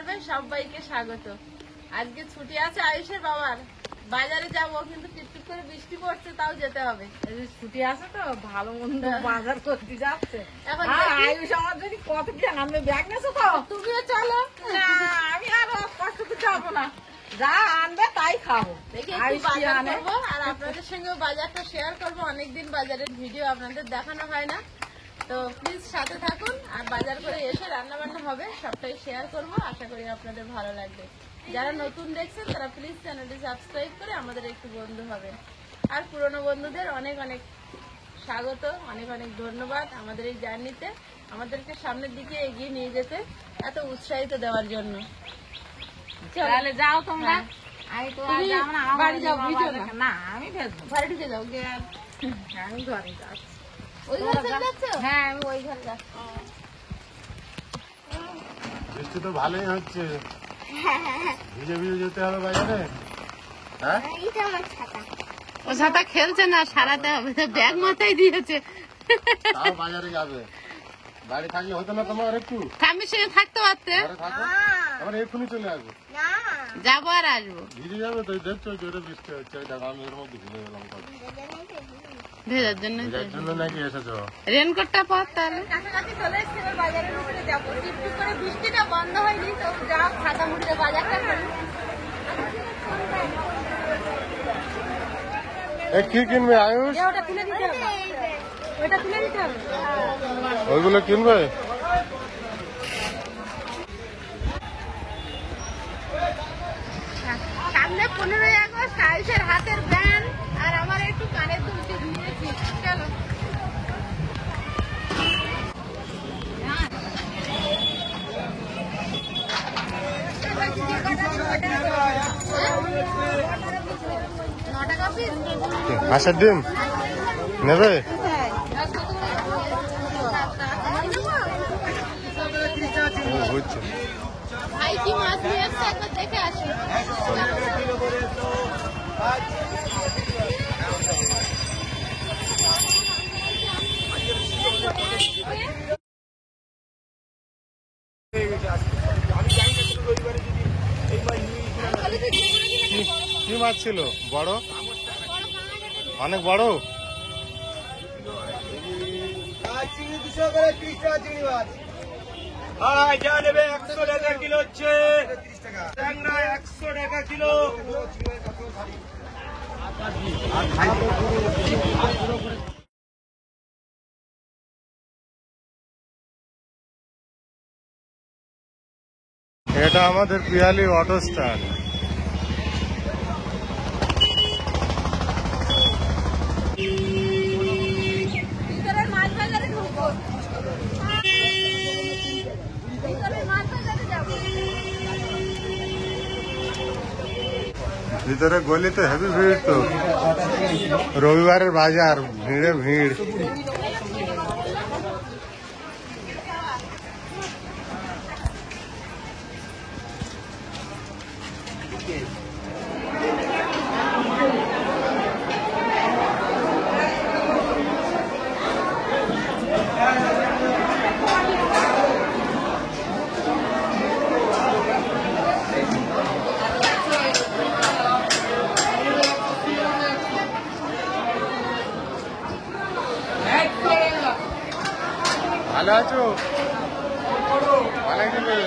পর্বে সবাইকে স্বাগত। আজকে ছুটি আছে আয়ুষের বাবার, বাজারে যাবো কিন্তু টিপটিপ করে বৃষ্টি পড়ছে, তাও যেতে হবে। ছুটি আছে তো ভালো মন্দ বাজার করতে যাচ্ছে। এখন আয়ুষ আমার যদি কত কি আনবে, ব্যাগ নেছো তো? তুমিও চলো। না আমি আর কষ্ট করতে যাবো না, যা আনবে তাই খাবো। দেখি একটু বাজার করবো আর আপনাদের সঙ্গেও বাজারটা শেয়ার করবো। অনেকদিন বাজারের ভিডিও আপনাদের দেখানো হয় না, তো প্লিজ সাথে থাকুন। আর বাজার করে এসে রান্না বান্না হবে, সবটাই শেয়ার করবো। আশা করি আপনাদের ভালো লাগবে। যারা নতুন দেখছেন তারা প্লিজ চ্যানেলটি সাবস্ক্রাইব করে আমাদের একটু বন্ধু হবে। আর পুরনো বন্ধুদের অনেক অনেক স্বাগত, অনেক অনেক ধন্যবাদ আমাদের এই জার্নিতে আমাদেরকে সামনের দিকে এগিয়ে নিয়ে যেতে এত উৎসাহিত দেওয়ার জন্য। তাহলে যাও তোমরা। আমি তো বাড়ি যাও, ভিডিও না আমি ভেজবো, ঘরে ঢুকে যাও। আমি ঘরে যাচ্ছি। ওই ঘরে যাচ্ছ? হ্যাঁ আমি ওই ঘরে যাচ্ছি। বৃষ্টি তো ভালোই হচ্ছে, ভিজে ভিজে যেতে হবে বাজারে। হ্যাঁ ও ছাতা খেলছে না, সারাতে হবে, ব্যাগ মাথায় দিয়েছে। তাও বাজারে যাবে, বাড়ি থাকলে হতো না তোমার? একটু স্বামীর সঙ্গে থাকতে পারতে। ঘরে থাকো, আবার এক্ষুনি চলে আসবে। যাবো আর আসবো। ভিজে যাবে তো, দেখছো জোরে বৃষ্টি হচ্ছে। দেখো আমি এর মধ্যে ভিজে গেলাম। ভেজার জন্য ভিজার জন্য নাকি এসেছো? রেনকোটটা পর। তাহলে কাছাকাছি চলে এসেছি, বাজারের উপরে যাবো। টিপটিপ করে বৃষ্টিটা বন্ধ হয়নি তো, যাও ছাতা মুড়িতে বাজারটা করি। কি কিনবে আয়ুষ? ওটা তুলে দিতে হবে, ওটা তুলে দিতে হবে। ওইগুলো কিনবে? সামনে 15ই আগস্ট, আয়ুষের হাতের ব্যান্ড আর আমার একটু কানের দুলটি দিয়েছি। চলো হাঁসের ডিম নেবে? বুঝছি। ভাই কি মাছ নিয়ে আসছে একবার দেখে আসি। কি মাছ ছিল? বড়, অনেক বড়। যা নেবে 100 টাকা কিলো হচ্ছে, 100 টাকা কিলো। এটা আমাদের পিয়ালি অটো স্ট্যান্ড। ভিতরের মাছ বাজারে ঢুকবো, ভিতরের মাছ বাজারে যাবো। ভিতরে গলিতে হেভি ভিড় তো, রবিবারের বাজার, ভিড়ে ভিড়। ভালো আছো? অনেক দিন।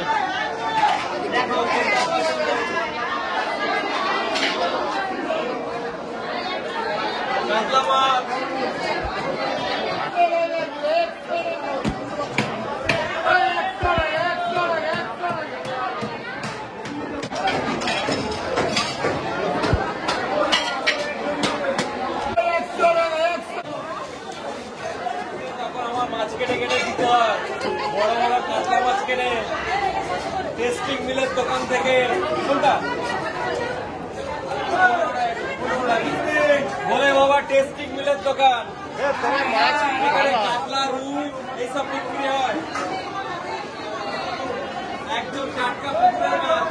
মাছ কেটে কেটে দিতে হয়, বড় বড় কাতলা মাছ কেটে টেস্টিং মিলের দোকান থেকে। কোনটা বলে বাবা? টেস্টিং মিলের দোকান। এখানে কাতলা, রুই এইসব বিক্রি হয়, একদম টাটকা পুকুরের মাছ।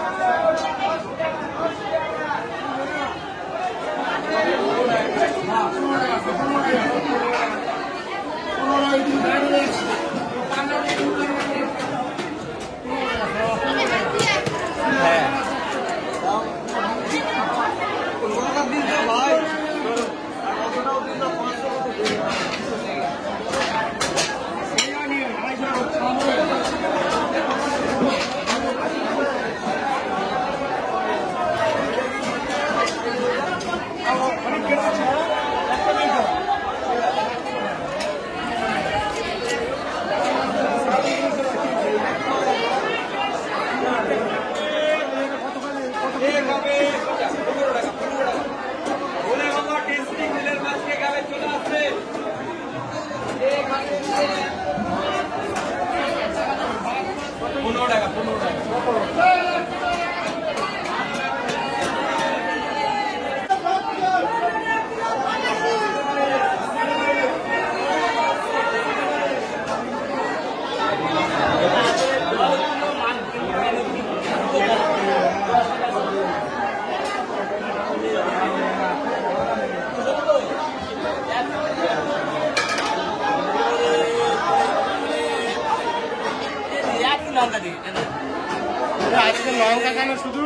আজকে লঙ্কা কেন শুধু?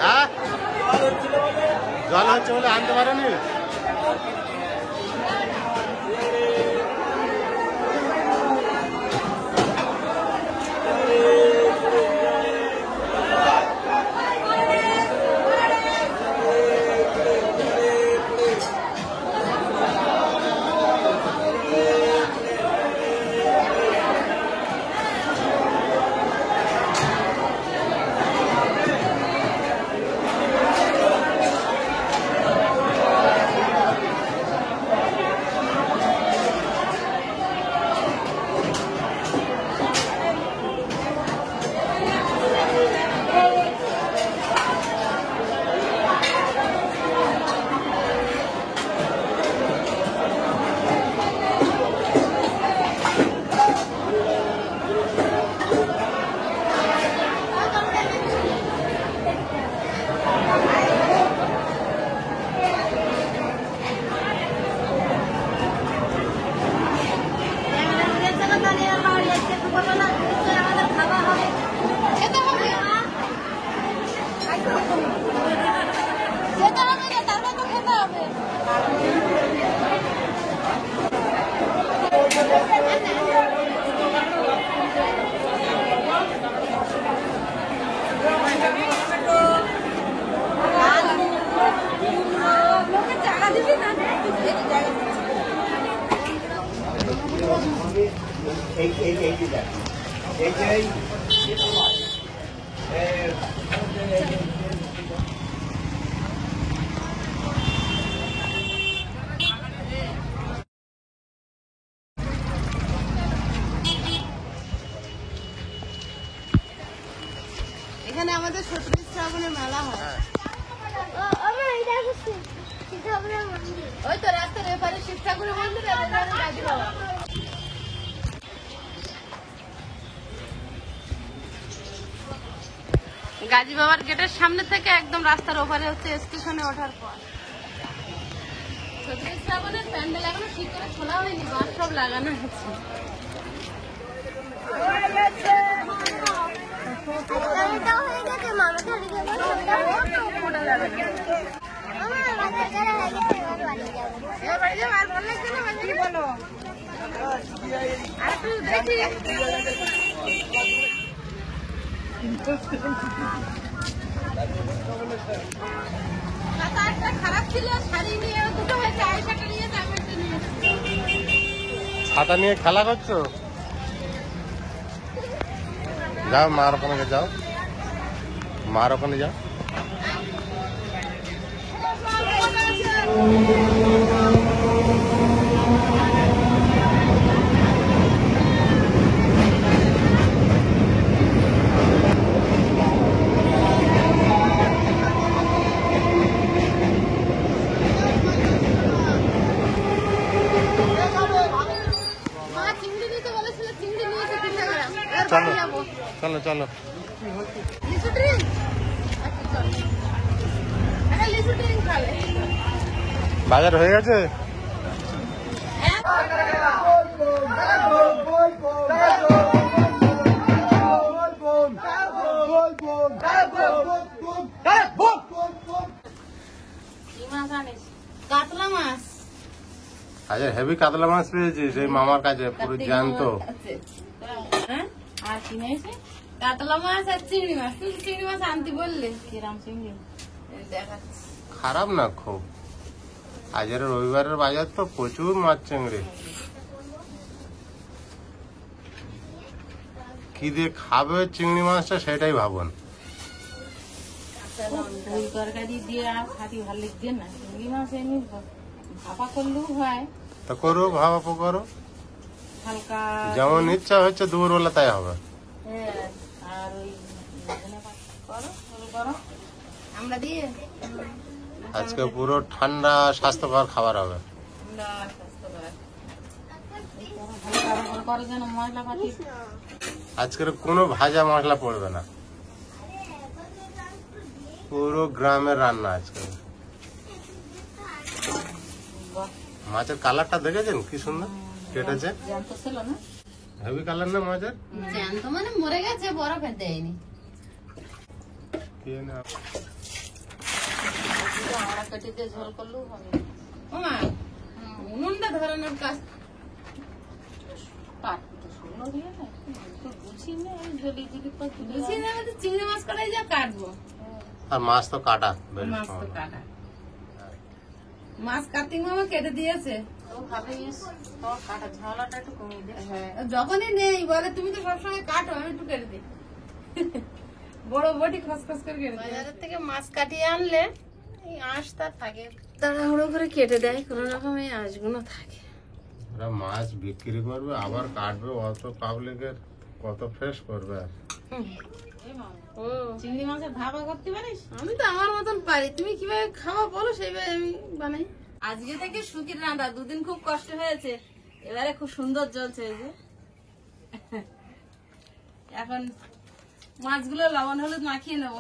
হ্যাঁ, জল হচ্ছে বলে আনতে পারেনি? এখানে আমাদের ৩৬ শ্রাবণের মেলা হয়। ওই তো রাস্তার এপারে শিব ঠাকুরের মন্দির আর এখানে গাজী বাবা। গাজী বাবার গেটের সামনে থেকে একদম রাস্তার ওপারে হচ্ছে স্টেশনে ওঠার পর। ৩৬ শ্রাবণের প্যান্ডেল এখনো ঠিক করে খোলা হয়নি, বাঁশ সব লাগানো হচ্ছে। খারাপ ছিল, শাড়ি নিয়ে দুটো হয়েছে, আয়সাটা নিয়ে জামাটা নিয়ে। ছাতা নিয়ে খেলা করছো? যাও মার ওখানে যাও, মার ওখানে যাও। চলো চলো চলো, বাজার হয়ে গেছে। কাতলা মাছ, আচ্ছা হেভি কাতলা মাছ পেয়েছি সেই মামার কাছে, পুরো জ্যান্ত। আর কিনে এসে কাতলা মাছ আর চিংড়ি মাছ। তুমি চিংড়ি মাছ আনতে বললে, কিরাম চিংড়ি দেখাচ্ছি। খারাপ না খুব। আজের রবিবারের বাজার তো প্রচুর মাছ চিংড়ি। কি দিয়ে খাবে চিংড়ি মাছটা সেটাই ভাবুন। ফুল তরকারি দিয়ে আর খাটি ভালো লাগবে না। চিংড়ি মাছ এমনি ভাপা করলেও হয়, তা করো, ভাবা করো, হালকা যেমন ইচ্ছা হচ্ছে দুপুরবেলা তাই হবে। হ্যাঁ। আর ওই করো শুরু করো আমরা দিয়ে। আজকে পুরো ঠান্ডা স্বাস্থ্যকর খাবার হবে। আমরা স্বাস্থ্যকর হালকা করো যেন মশলা পাতি। আজকের কোনো ভাজা মশলা পড়বে না, পুরো গ্রামের রান্না আজকে। মাছের কালারটা দেখেছেন কি সুন্দর কেটেছে, জ্যান্ত ছিল না? হেভি কালার না মাছের। জ্যান্ত মানে মরে গেছে, বরফে দেয়নি। আমরা কেটে দিয়ে ঝোল করলেও হবে। ওমা উনুনটা ধরানোর কাজ চিংড়ি মাছ কটাই যা কাটবো। আর মাছ তো কাটা বেশ মাছ তো সহজ। কাটা, মাছ কাটিং মামা কেটে দিয়েছে। যখনই নেই বলে তুমি তো সবসময় কাটো, আমি একটু কেটে দিই। বড় বটি খসখস করে কেটে দিই। বাজারের থেকে মাছ কাটিয়ে আনলে এই আঁশটা থাকে, তাড়াহুড়ো করে কেটে দেয়, কোন রকম এই আঁশগুলো থাকে। ওরা মাছ বিক্রি করবে আবার কাটবে, অত পাবলিকের কত ফ্রেশ করবে। আর চিংড়ি মাছের ভাপা করতে পারিস? আমি তো আমার মতন পারি, তুমি কিভাবে খাওয়া বলো সেইভাবে আমি বানাই। আজকে থেকে শুকিয়ে রান্না, দুদিন খুব কষ্ট হয়েছে, এবারে খুব সুন্দর চলছে। এই যে এখন মাছগুলো লবণ হলুদ মাখিয়ে নেব।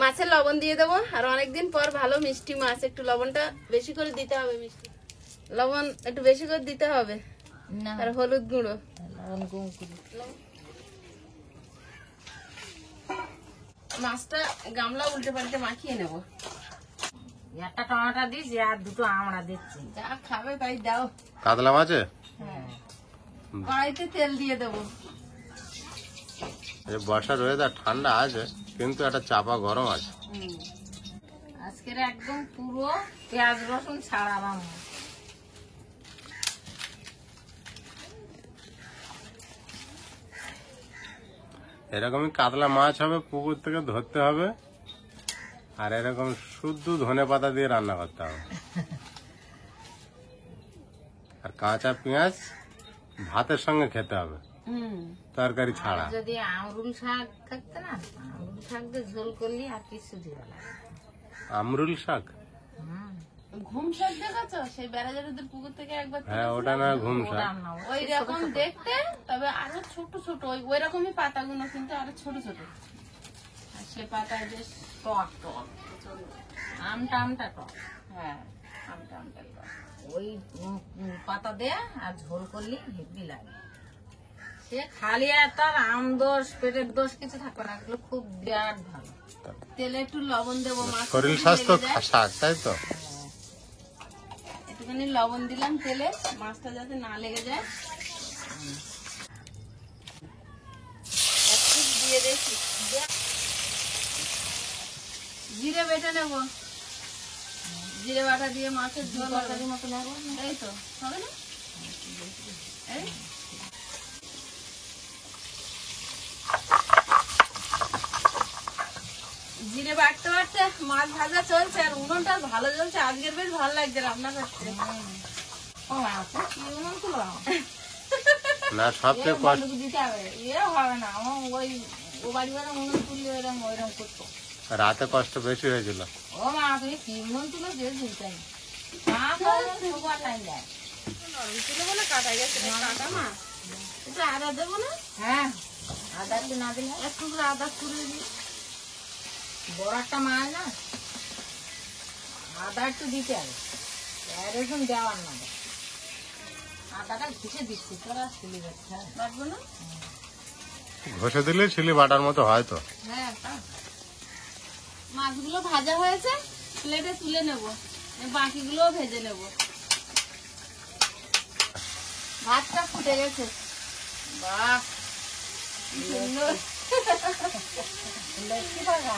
মাছে লবণ দিয়ে দেবো, আর অনেকদিন পর ভালো মিষ্টি মাছ, একটু লবণটা বেশি করে দিতে হবে। মিষ্টি লবণ একটু বেশি করে দিতে হবে, আর হলুদ গুঁড়ো। মাছটা গামলা উল্টে পাল্টে মাখিয়ে নেব। একটা টমেটো দিয়েছি আর দুটো আমড়া দিচ্ছি। যা খাবে তাই দাও। কাতলা মাছে কড়াইতে তেল দিয়ে দেবো। বর্ষার ওয়েদার ঠান্ডা আছে, কিন্তু একটা চাপা গরম আছে। আজকের একদম পুরো পেঁয়াজ রসুন ছাড়া রান্না। এরকমই কাতলা মাছ হবে, পুকুর থেকে ধরতে হবে, আর এরকম শুদ্ধ ধনে পাতা দিয়ে রান্না করতে হবে। আর কাঁচা পেঁয়াজ ভাতের সঙ্গে খেতে হবে, তরকারি ছাড়া। যদি আমরুল শাক থাকতো না, আমরুল শাক দিয়ে ঝোল করলি আর কিছু দিবে না। আমরুল শাক, ঘুম শাক দেখাচ্ছ? সেই বেড়াজারিদের পুকুর থেকে একবার হ্যাঁ ওটা না ঘুম শাক। ওই রকম দেখতে, তবে আরো ছোট ছোট, ওই রকমই পাতাগুলো, কিন্তু আরো ছোট ছোট। আর সে পাতায় বেশ টক টক, আমটা আমটা টক। হ্যাঁ আমটা আমটা টক। ওই পাতা দেয়া আর ঝোল করলি হেভি লাগে। সে খালি আর তার আম দোষ পেটের দোষ কিছু থাকবে না, এগুলো খুব বিরাট ভালো। তেলে একটু লবণ দেবো, মাছ শরীর স্বাস্থ্য শাক, তাই তো। একটুখানি লবণ দিলাম তেলে, মাছটা যাতে না লেগে যায়। একটু দিয়ে দেখি, জিরে বেটে নেব। জিরে বাটা দিয়ে মাছের ঝোল তরকারির মতো লাগবে, এই তো হবে না? এই জিরে বাটতে বাটতে মাছ ভাজা চলছে, আর উনুনটা ভালো চলছে। আজকের বেশ ভালো লাগছে রান্না করতে। ও আচ্ছা, কি উনুন তুলো? না সবচেয়ে কষ্ট দিতে হবে, ইয়ে হবে না। আমার ওই ও বাড়ি বাড়ি উনুন তুললে ওইরকম করতো। রাতে কষ্ট বেশি হয়েছিল। ও মা, তুমি কি উনুন তুলো যে দিতাই টাইম যায়। বলে কাটা গেছে, কাটা না একটু আদা দেবো না? হ্যাঁ, আদা একটু না দিলে একটু করে আদা ছুড়ে দিই। বড় একটা মাছ না, আদা একটু দিতে হবে, রসুন দেওয়ার না। আদাটা ঘুষে দিচ্ছি, তোরা শিলি যাচ্ছে। বাটবো না? ঘষে দিলে ছিলি বাটার মতো হয় তো। হ্যাঁ, মাছগুলো ভাজা হয়েছে, প্লেটে তুলে নেব, বাকিগুলোও ভেজে নেব। ভাতটা ফুটে গেছে। বাহ, কি সুন্দর। লক্ষ্মী বাবা।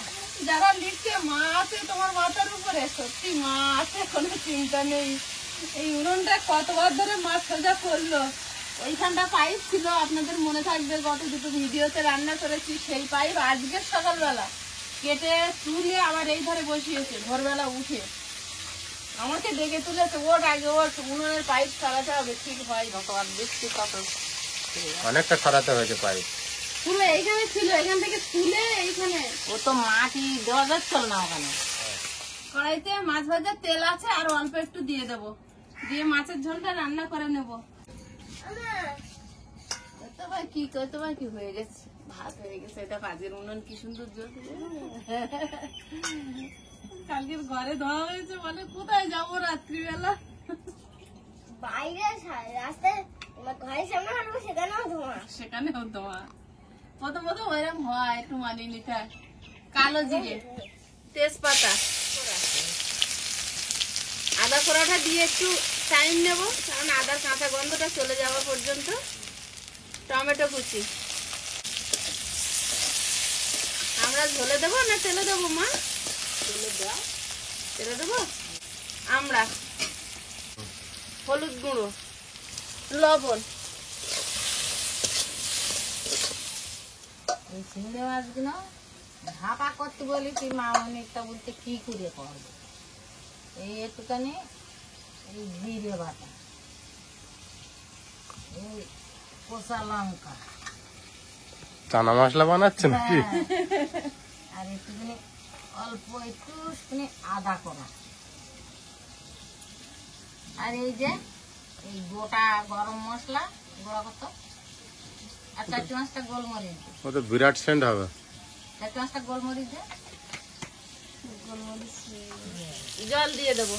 যারা লিখছে মা আছে তোমার মাথার উপরে, সত্যি মা আছে, কোনো চিন্তা নেই। এই উনুনটা কতবার ধরে মা সোজা করলো। ওইখানটা পাইপ ছিল, আপনাদের মনে থাকবে গত দুটো ভিডিওতে রান্না করেছি, সেই পাইপ আজকের সকালবেলা কেটে তুলে আবার এই ধারে বসিয়েছে ভোরবেলা উঠে। আমাকে ডেকে তুলেছে, ওর আগে ওর উনুনের পাইপ চালাতে হবে, ঠিক হয়। ভগবান দেখছি কত অনেকটা সরাতে হয়েছে পাইপ। পুরো এইখানে ছিল, এখান থেকে তুলে এইখানে। ও তো মাটি দেওয়া যাচ্ছিল না ওখানে। কড়াইতে মাছ ভাজার তেল আছে, আর অল্প একটু দিয়ে দেবো, দিয়ে মাছের ঝোলটা রান্না করে নেবো। কতবার কি হয়ে গেছে, ভাত হয়ে গেছে। এটা কাজের উনুন কি সুন্দর জ্বলছে। কালকের ঘরে ধোয়া হয়েছে, বলে কোথায় যাবো রাত্রিবেলা। বাইরে রাস্তায় ঘরের সামনে হাঁটবো, সেখানেও ধোঁয়া। সেখানেও ধোঁয়া। প্রথম ওইরকম হয়, একটু মানিয়ে নিতে হয়। কালো জিরে, তেজপাতা, আদা কোড়াটা দিয়ে একটু টাইম নেবো, কারণ আদার কাঁচা গন্ধটা চলে যাওয়া পর্যন্ত। টমেটো কুচি আমরা ঝোলে দেবো না তেলে দেবো মা? তেলে দেবো। আমরা হলুদ গুঁড়ো, লবণ, এই চিংড়ি মাছগুলো ভাপা করতে বলেছি মা, অনেকটা বলতে কি করে করবো। এই একটুখানি এই জিরে বাটা, এই কষা লঙ্কা, চানা মশলা বানাচ্ছেন কি? আর একটুখানি অল্প একটুখানি আদা করা, আর এই যে এই গোটা গরম মশলা গুঁড়ো কত, আর 4-5টা গোলমরিচ, ও তো বিরাট সেন্ট হবে। 4-5টা গোলমরিচ দিয়ে জল দিয়ে দেবো।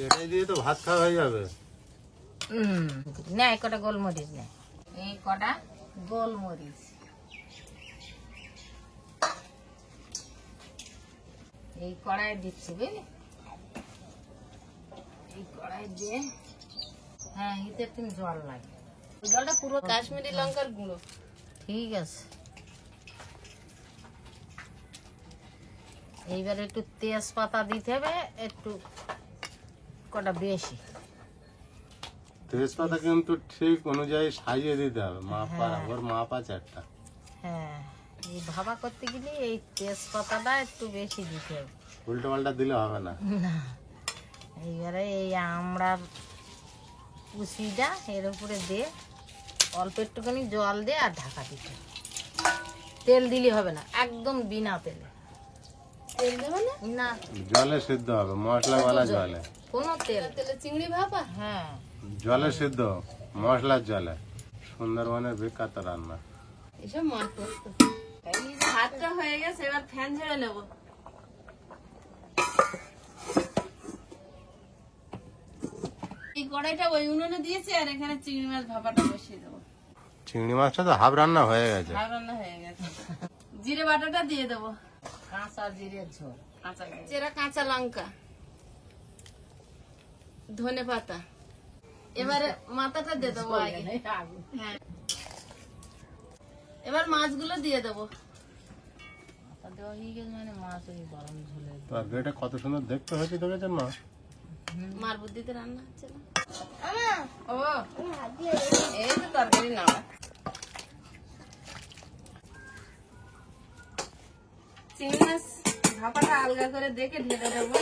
এটাই দিয়ে তো ভাত খাওয়া হয়ে যাবে। না, এই কটা গোলমরিচ নেই, এই কটা গোলমরিচ, এই কড়াই দিচ্ছি বুঝলি, এই কড়াই দিয়ে, হ্যাঁ এতে তুমি জল লাগে, জলটা পুরো কাশ্মীরি লঙ্কার গুঁড়ো। ঠিক আছে। এইবার একটু তেজপাতা দিতে হবে, একটু কটা বেশি, তেজপাতা কিন্তু ঠিক অনুযায়ী সাজিয়ে দিতে হবে, মাপা, ওর মাপ আছে একটা। হ্যাঁ এই ভাপা করতে গেলে এই তেজপাতাটা একটু বেশি দিতে হবে। উল্টো পাল্টা দিলে হবে না। না, এইবারে এই আমড়ার কুচিটা এর উপরে দিয়ে অল্প একটুখানি জল দিয়ে আর ঢাকা দিতে হবে। তেল দিলে হবে না, একদম বিনা তেলে। তেল দেবো না? না, জলে সিদ্ধ হবে, মশলাওয়ালা জলে। কোনো তেল। তেলে চিংড়ি ভাপা। হ্যাঁ, জলে সিদ্ধ, মশলার জলে। সুন্দরবনের বিখ্যাত রান্না। এসব মাছ করতো। এই যে ভাতটা হয়ে গেছে, এবার ফ্যান ঝেড়ে নেবো। এই কড়াইটা ওই উনুনে দিয়েছি, আর এখানে চিংড়ি মাছ ভাপাটা বসিয়ে দেবো। চিংড়ি মাছটা তো হাফ রান্না হয়ে গেছে। ভাত রান্না হয়ে গেছে। জিরে বাটাটা দিয়ে দেবো, কাঁচা জিরের ঝোল, কাঁচা চেরা কাঁচা লঙ্কা, ধনে পাতা। এবারে মাথাটা দিয়ে দেবো আগে। হ্যাঁ, এবার মাছগুলো দিয়ে দেবো। মাথা দেওয়া হয়ে গেছে মানে মাছ ওই গরম ঝোলে। তরকারিটা কত সুন্দর দেখতে হয়েছে দেখেছেন মা? মার বুদ্ধিতে রান্না হচ্ছে না। আমা, ও তুমি হাত দিয়ে এই তো তরকারি নাও। চিংড়ি মাছ ভাপাটা আলগা করে দেখে ঢেলে দেবো।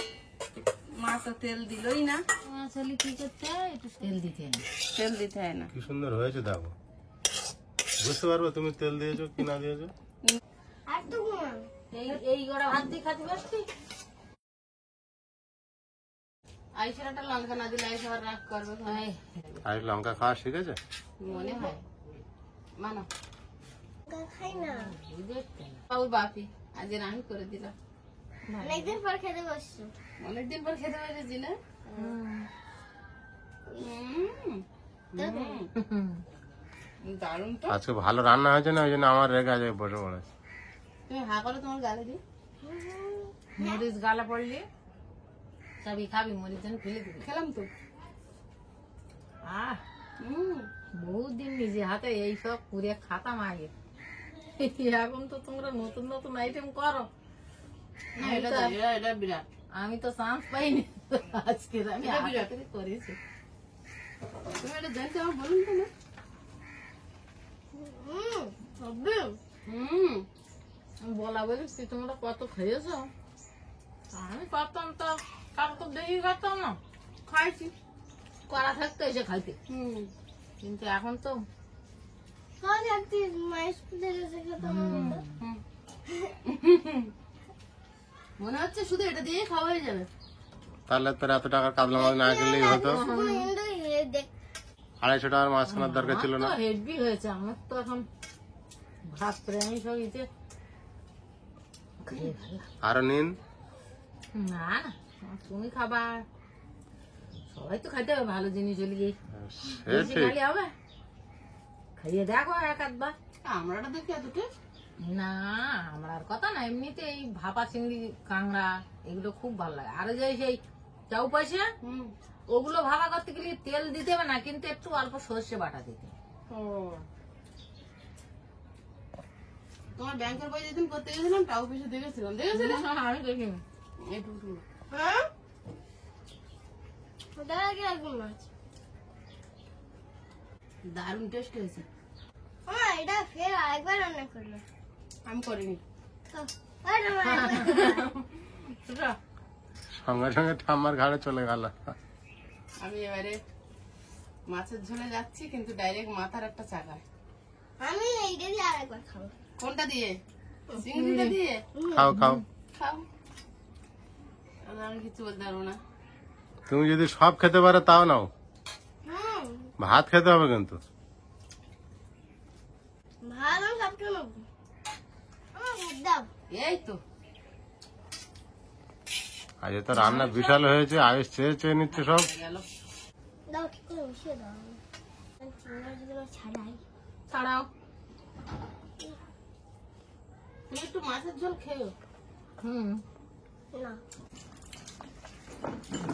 মা তো তেল দিলই না। মাছ হলে কি করতে হয়, একটু তেল দিতে হয়। তেল দিতে হয় না। কি সুন্দর হয়েছে দেখো, বুঝতে পারবো তুমি তেল দিয়েছো কি না দিয়েছো। আর তো ঘুমাও। এই গড়া ভাত দিয়ে খাতে পারছি। আইসারাটা লঙ্কা না দিলে আইসা আবার রাগ করবে। আর লঙ্কা খাওয়া শিখেছে? মনে হয় মানো খাই না, বাবুর বাপি আজ আমি করে দিলাম। অনেকদিন পর খেতে বসছো। অনেকদিন পর খেতে পেরেছি না। দারুন তো। আজকে ভালো রান্না হয়েছে না, ওই জন্য আমার রেগে আছে, বসে পড়েছে। তুমি হা করো, তোমার গালে দিই। মরিচ গালা পড়লে সবই খাবি, মরিচ যেন ফেলে দিবি। খেলাম তো। আহ বহুত দিন নিজে হাতে এইসব পুরে খাতাম আগে। এখন তো তোমরা নতুন নতুন আইটেম করো। আমি তো চান্স পাইনি আজকে, আমি হাতে করেছি। তুমি এটা জানতে আমার বলুন তো না। বলা বলিস তোমরা কত খেয়েছো? আমি পারতাম তো, কাল তো দেখি পারতাম না, খাইছি। করা থাকতো এসে খাইতে, কিন্তু এখন তো সব একটি মায়ের স্কুলে গেছে খেতাম আমরা। মনে হচ্ছে শুধু এটা দিয়ে খাওয়া হয়ে যাবে। তাহলে তোর এত টাকার কাতলা মাছ না কিনলেই হতো। শুধু ইন্দু দেখ 250 টাকার মাছ কেনার দরকার ছিল না। হেভি হয়েছে আমার তো এখন ভাত প্রেমী সব ইতে খেয়ে ভালো। আরো নিন। না না, তুমি খাবা, সবাই তো খাইতে হবে ভালো জিনিস হলে গিয়ে সে বেশি ঠিক। খালি হবে। খাইয়ে দেখো এক আধবার। আমরাটা দেখি এত টেস্ট। না আমরার কথা না, এমনিতে এই ভাপা চিংড়ি কাংড়া এগুলো খুব ভালো লাগে। আর যে সেই চাউ পয়সা ওগুলো ভাপা করতে গেলে তেল দিতে হবে না, কিন্তু একটু অল্প সর্ষে বাটা দিতে হবে। তোমার ব্যাংকের বই যেদিন করতে গেছিলাম টাও পিছু দেখেছিলাম, দেখেছিলাম আমি দেখিনি। এইটুকু। হ্যাঁ ওটা কি রকম মাছ? দারুণ টেস্ট হয়েছে। হ্যাঁ এটা ফের আরেকবার রান্না করলো। আমি করিনি। তো আর আরেকবার। সঙ্গে সঙ্গে ঠাম্মার ঘাড়ে চলে গেল। আমি এবারে মাছের ঝোলে যাচ্ছি, কিন্তু ডাইরেক্ট মাথার একটা চাকায়। আমি এইটা দিয়ে আরেকবার খাবো। কোনটা দিয়ে? চিংড়িটা দিয়ে খাও খাও। খাও। আমি কিছু বলতে পারবো না। তুমি যদি সব খেতে পারো তাও নাও, হুম ভাত খেতে হবে কিন্তু। ভালো সবটা নেবো। দাও এই তো আজ তো রান্না বিশাল হয়েছে, আয়ুষ চেয়ে চেয়ে নিচ্ছে সব। গেল। দাও ঠিক করে মিশিয়ে দাও। চিংড়িগুলো ছাড়াই। ছাড়াও। তুমি একটু মাছের ঝোল খেও। হুম, না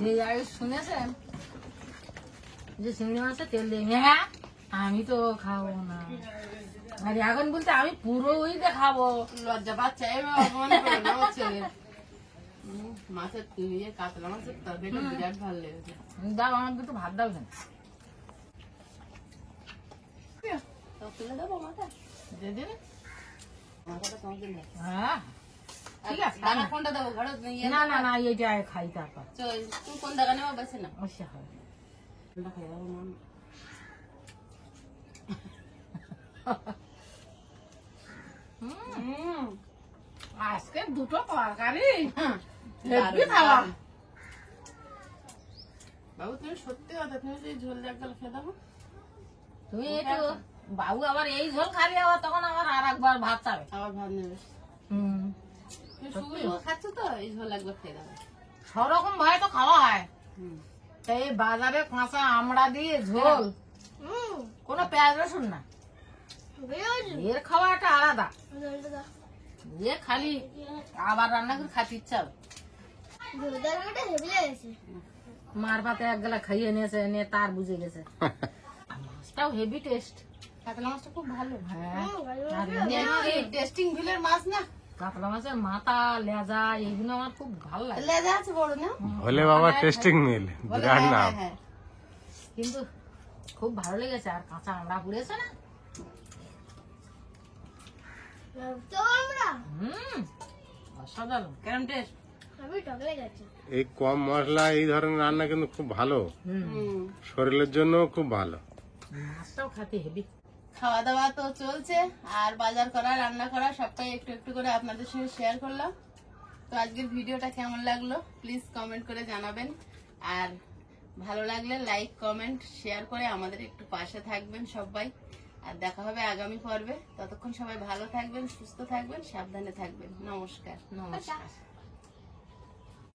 যে আয়ুষ শুনেছেন যে চিংড়ি মাছে তেল দিয়ে, হ্যাঁ আমি তো খাবো না, আর এখন বলতে আমি পুরো ওইটা খাবো। লজ্জা পাচ্ছে, আমি অপমান করবো না আমার ছেলে। মাছের ইয়ে কাতলা মাছের তরকারিটা বিরাট ভালো লেগেছে। দাও আমার দুটো ভাত দাও কেন? তো তুলে দেবো মাথা? দিয়ে দেবে? মাথাটা তোমাকে নেই। হ্যাঁ ঠিক আছে। দানা কোনটা দেবো? ঘরে ইয়ে না না না, এইটা খাই তারপর চল, তুমি কোন দাগা নেবো বেছে না। অবশ্য হবে। কোনটা খাই দেবো মন? আজকে দুটো তরকারি দারুণ, খাওয়া। দারুণ। বাবু তুমি সত্যি কথা, তুমি যদি ঝোল একগাল খেয়ে দেবো। তুমি একটু বাবু আবার এই ঝোল খালি আবার তখন আবার আর একবার ভাত চাবে। আবার ভাত নেবে। হুম, তুমি শুধু খাচ্ছ তো, এই ঝোল একবার খেয়ে দেবো। সব রকম ভাবে তো খাওয়া হয়। হুম। এই বাজারে কাঁচা আমড়া দিয়ে ঝোল, কোনো পেঁয়াজ রসুন না, বেরোজ এর খাওয়া একটা আলাদা। জলটা দাও। এ খালি আবার রান্না করে খাতে ইচ্ছা হবে। দুধটা হেভি লেগেছে। মার পাতে এক গেলা খাইয়ে নিয়েছে, নিয়ে তার বুঝে গেছে। মাছটাও হেভি টেস্ট। কাতলা মাছটা খুব ভালো। হ্যাঁ, ভালো আর এমনি টেস্টিং ভিলের মাছ না, কাতলা মাছের মাথা লেজা এগুলো আমার খুব ভালো লাগে। লেজা আছে বড় না? হলে বাবা টেস্টিং মিল, বলে বিরাট হ্যাঁ, নাম। হ্যাঁ, হ্যাঁ। কিন্তু খুব ভালো লেগেছে। আর কাঁচা আমড়া পুড়েছে না, তো আমরা অসাধারণ। কেমন টেস্ট? আমি টক লেগেছে। এই কম মশলা এই ধরনের রান্না কিন্তু খুব ভালো, হুম। শরীরের জন্য খুব ভালো। মাছটাও খাতে হেভি। খাওয়া দাওয়া তো চলছে, আর বাজার করা রান্না করা সবটাই একটু একটু করে আপনাদের সঙ্গে শেয়ার করলাম। তো আজকের ভিডিওটা কেমন লাগলো প্লিজ কমেন্ট করে জানাবেন, আর ভালো লাগলে লাইক কমেন্ট শেয়ার করে আমাদের একটু পাশে থাকবেন সবাই। আর দেখা হবে আগামী পর্বে। ততক্ষণ সবাই ভালো থাকবেন, সুস্থ থাকবেন, সাবধানে থাকবেন। নমস্কার। নমস্কার।